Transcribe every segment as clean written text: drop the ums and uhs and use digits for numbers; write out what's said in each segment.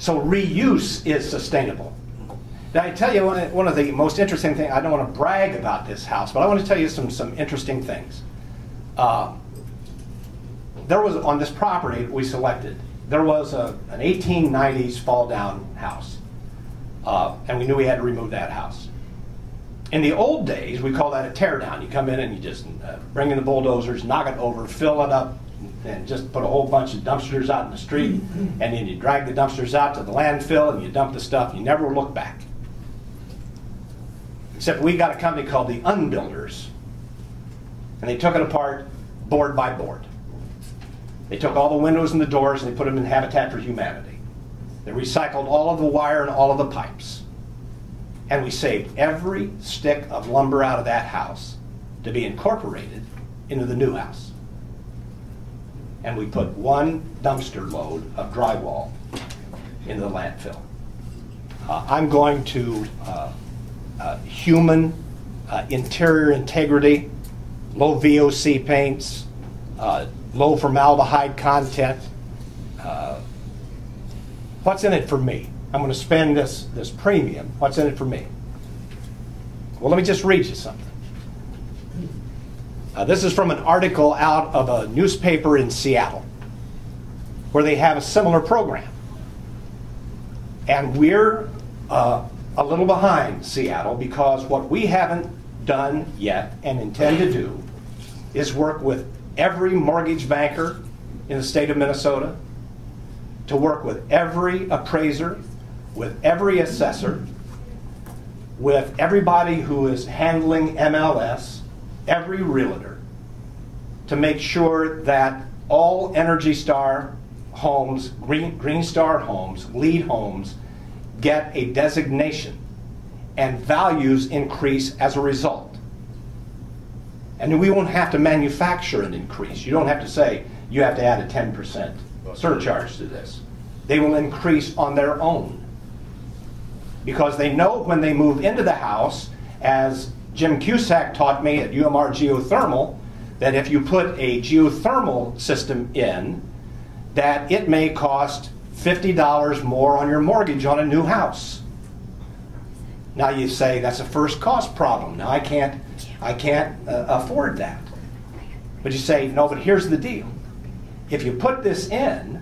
So reuse is sustainable. Now I tell you one of the most interesting things, I don't want to brag about this house, but I want to tell you some interesting things. There was, on this property we selected, there was an 1890s fall down house. And we knew we had to remove that house. In the old days, we call that a tear down. You come in and you just bring in the bulldozers, knock it over, fill it up, and just put a whole bunch of dumpsters out in the street, and then you drag the dumpsters out to the landfill and you dump the stuff. You never look back. Except we got a company called the Unbuilders, and they took it apart board by board. They took all the windows and the doors and they put them in Habitat for Humanity. They recycled all of the wire and all of the pipes. And we saved every stick of lumber out of that house to be incorporated into the new house. And we put one dumpster load of drywall into the landfill. I'm going to human interior integrity, low VOC paints, low formaldehyde content. What's in it for me? I'm going to spend this premium. What's in it for me? Well, let me just read you something. This is from an article out of a newspaper in Seattle where they have a similar program. And we're a little behind Seattle because what we haven't done yet and intend to do is work with every mortgage banker in the state of Minnesota, to work with every appraiser, with every assessor, with everybody who is handling MLS, every realtor, to make sure that all Energy Star homes, GreenStar homes, LEED homes, get a designation and values increase as a result. And we won't have to manufacture an increase. You don't have to say you have to add a 10% surcharge to this. They will increase on their own. Because they know when they move into the house, as Jim Cusack taught me at UMR Geothermal, that if you put a geothermal system in, that it may cost $50 more on your mortgage on a new house. Now you say that's a first cost problem. Now I can't afford that. But you say, no, but here's the deal. If you put this in,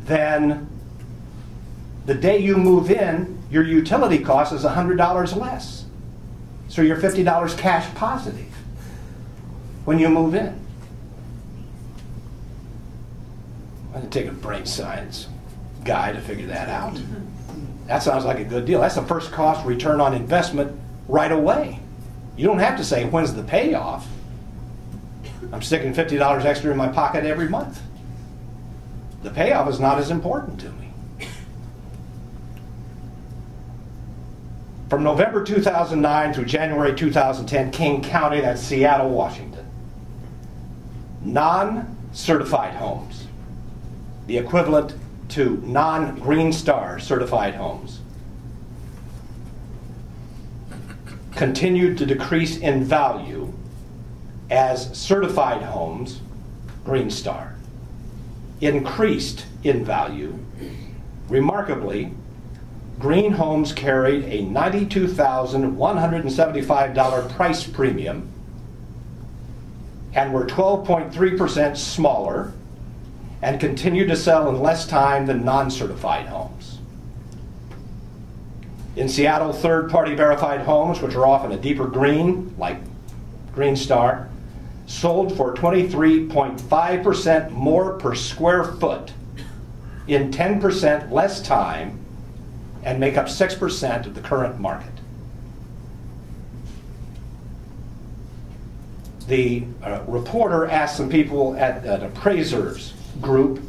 then the day you move in, your utility cost is $100 less. So you're $50 cash positive when you move in. I'm going to take a brain science guy to figure that out. That sounds like a good deal. That's the first cost return on investment right away. You don't have to say, when's the payoff? I'm sticking $50 extra in my pocket every month. The payoff is not as important to me. From November 2009 through January 2010, King County, that's Seattle, Washington, non-certified homes, the equivalent to non-GreenStar certified homes, continued to decrease in value as certified homes, GreenStar, increased in value. Remarkably, green homes carried a $92,175 price premium and were 12.3% smaller and continued to sell in less time than non-certified homes. In Seattle, third-party verified homes, which are often a deeper green, like GreenStar, sold for 23.5% more per square foot in 10% less time and make up 6% of the current market. The reporter asked some people at an appraisers group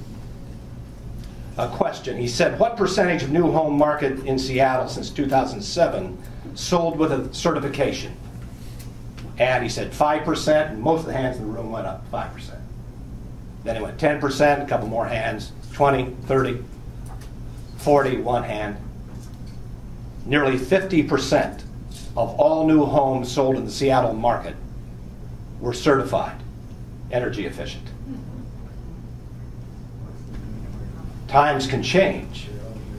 a question. He said, what percentage of new home market in Seattle since 2007 sold with a certification? And he said 5%, and most of the hands in the room went up 5%. Then it went 10%, a couple more hands, 20, 30, 40, one hand. Nearly 50% of all new homes sold in the Seattle market were certified energy efficient. Times can change.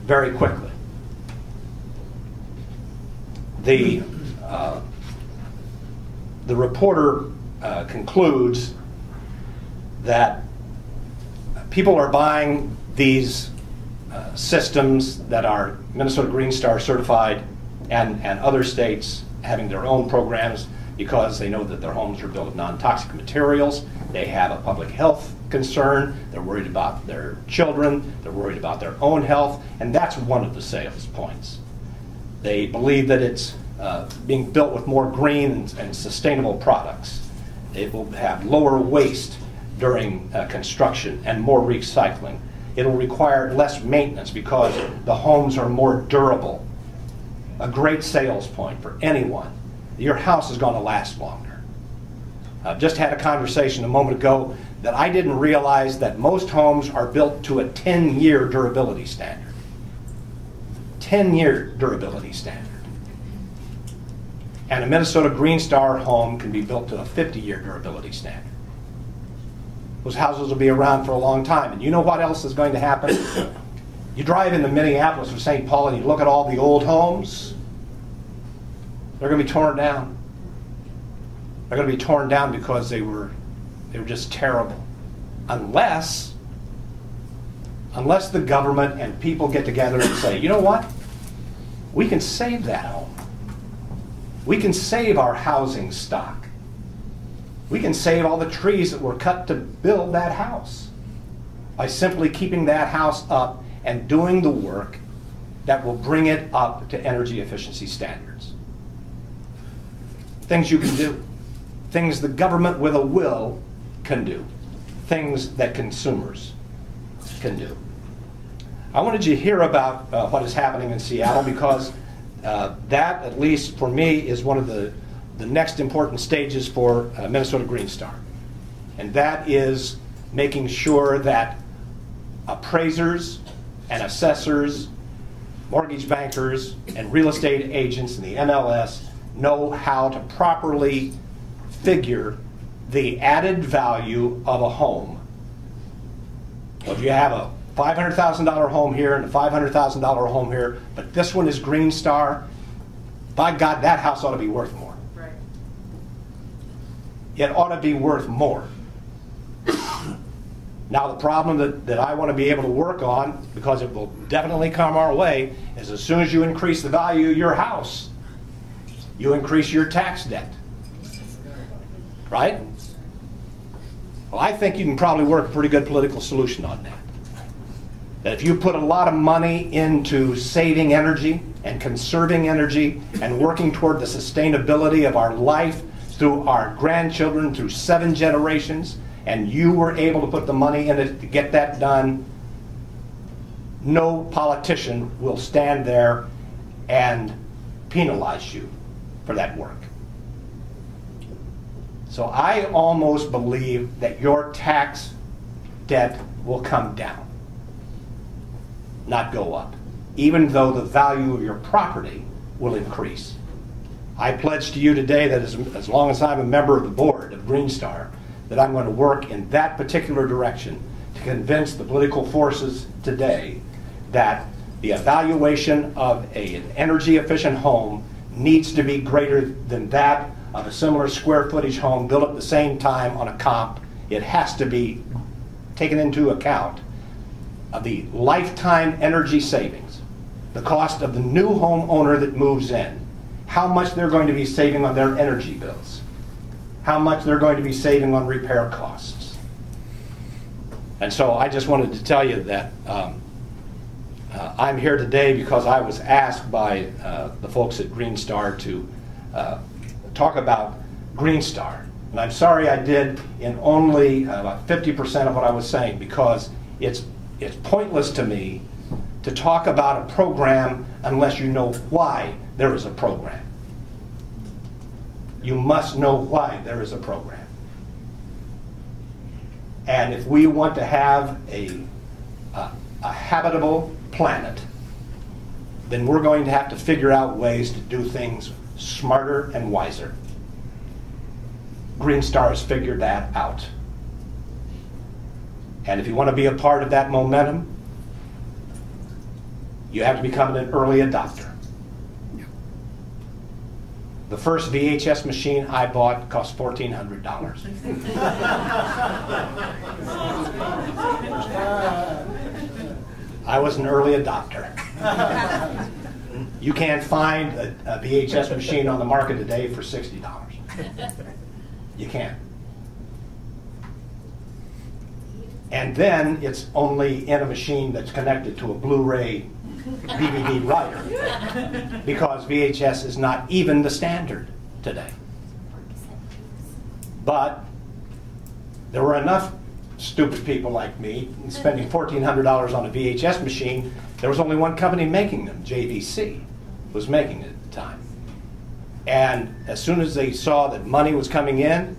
very quickly. The reporter concludes that people are buying these systems that are Minnesota GreenStar certified and other states having their own programs because they know that their homes are built of non-toxic materials. They have a public health concern. They're worried about their children. They're worried about their own health, and that's one of the sales points. They believe that it's being built with more green and sustainable products. It will have lower waste during construction and more recycling. It'll require less maintenance because the homes are more durable. A great sales point for anyone. Your house is going to last longer. I've just had a conversation a moment ago that I didn't realize that most homes are built to a 10-year durability standard. 10-year durability standard. And a Minnesota GreenStar home can be built to a 50-year durability standard. Those houses will be around for a long time. And you know what else is going to happen? You drive into Minneapolis or St. Paul and you look at all the old homes, they're going to be torn down. They're going to be torn down because they were just terrible. Unless the government and people get together and say, you know what? We can save that home. We can save our housing stock. We can save all the trees that were cut to build that house by simply keeping that house up and doing the work that will bring it up to energy efficiency standards. Things you can do. Things the government with a will can do. Things that consumers can do. I wanted you to hear about what is happening in Seattle because that, at least for me, is one of the next important stages for Minnesota GreenStar. And that is making sure that appraisers and assessors, mortgage bankers, and real estate agents in the MLS know how to properly figure the added value of a home. So if you have a $500,000 home here and a $500,000 home here, but this one is GreenStar, by God, that house ought to be worth more. Right. It ought to be worth more. Now the problem that I want to be able to work on, because it will definitely come our way, is as soon as you increase the value of your house, you increase your tax debt. Right? Well, I think you can probably work a pretty good political solution on that. That if you put a lot of money into saving energy and conserving energy and working toward the sustainability of our life through our grandchildren, through 7 generations, and you were able to put the money in it to get that done, no politician will stand there and penalize you for that work. So I almost believe that your tax debt will come down, not go up, even though the value of your property will increase. I pledge to you today that as long as I'm a member of the board of GreenStar, that I'm going to work in that particular direction to convince the political forces today that the evaluation of an energy efficient home needs to be greater than that of a similar square footage home built at the same time on a comp. It has to be taken into account of the lifetime energy savings, the cost of the new homeowner that moves in, how much they're going to be saving on their energy bills, how much they're going to be saving on repair costs. And so I just wanted to tell you that I'm here today because I was asked by the folks at GreenStar to talk about GreenStar. And I'm sorry I did in only about 50% of what I was saying, because it's pointless to me to talk about a program unless you know why there is a program. You must know why there is a program. And if we want to have a habitable planet, then we're going to have to figure out ways to do things smarter and wiser. GreenStar has figured that out. And if you want to be a part of that momentum, you have to become an early adopter. The first VHS machine I bought cost $1,400. I was an early adopter. You can't find a VHS machine on the market today for $60. You can't. And then it's only in a machine that's connected to a Blu-ray DVD writer, because VHS is not even the standard today. But there were enough stupid people like me spending $1,400 on a VHS machine. There was only one company making them, JVC was making it at the time. And as soon as they saw that money was coming in,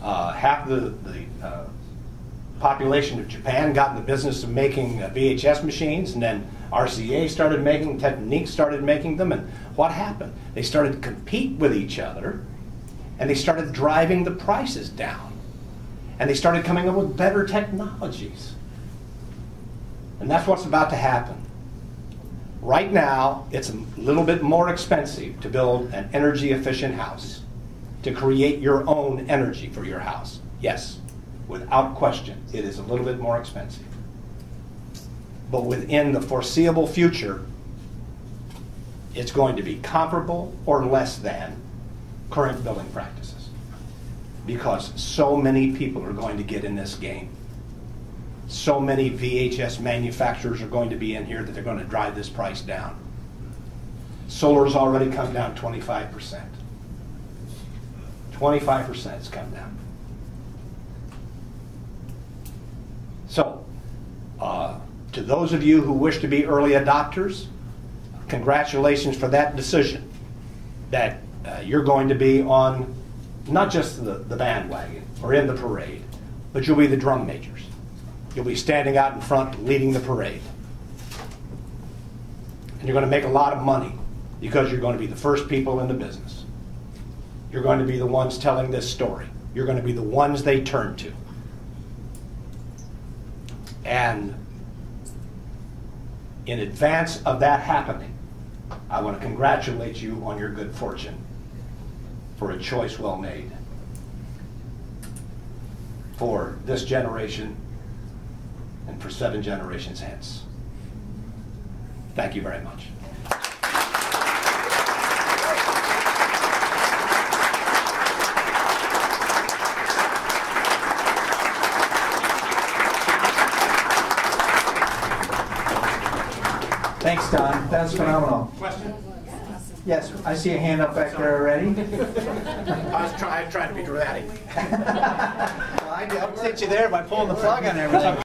half the population of Japan got in the business of making VHS machines, and then RCA started making, Technique started making them, and what happened? They started to compete with each other, and they started driving the prices down. And they started coming up with better technologies. And that's what's about to happen. Right now, it's a little bit more expensive to build an energy efficient house, to create your own energy for your house. Yes, without question, it is a little bit more expensive. But within the foreseeable future, it's going to be comparable or less than current building practices, because so many people are going to get in this game. So many VHS manufacturers are going to be in here that they're going to drive this price down. Solar's already come down 25%. 25% has come down. So, to those of you who wish to be early adopters, congratulations for that decision, that you're going to be on not just the bandwagon or in the parade, but you'll be the drum majors. You'll be standing out in front leading the parade. And you're going to make a lot of money because you're going to be the first people in the business. You're going to be the ones telling this story. You're going to be the ones they turn to. And in advance of that happening, I want to congratulate you on your good fortune for a choice well made for this generation and for 7 generations hence. Thank you very much. Thanks, Don. That's phenomenal. Question? Yes, I see a hand up back there already. I was trying to be dramatic. Well, I upset you there by pulling the plug on everything.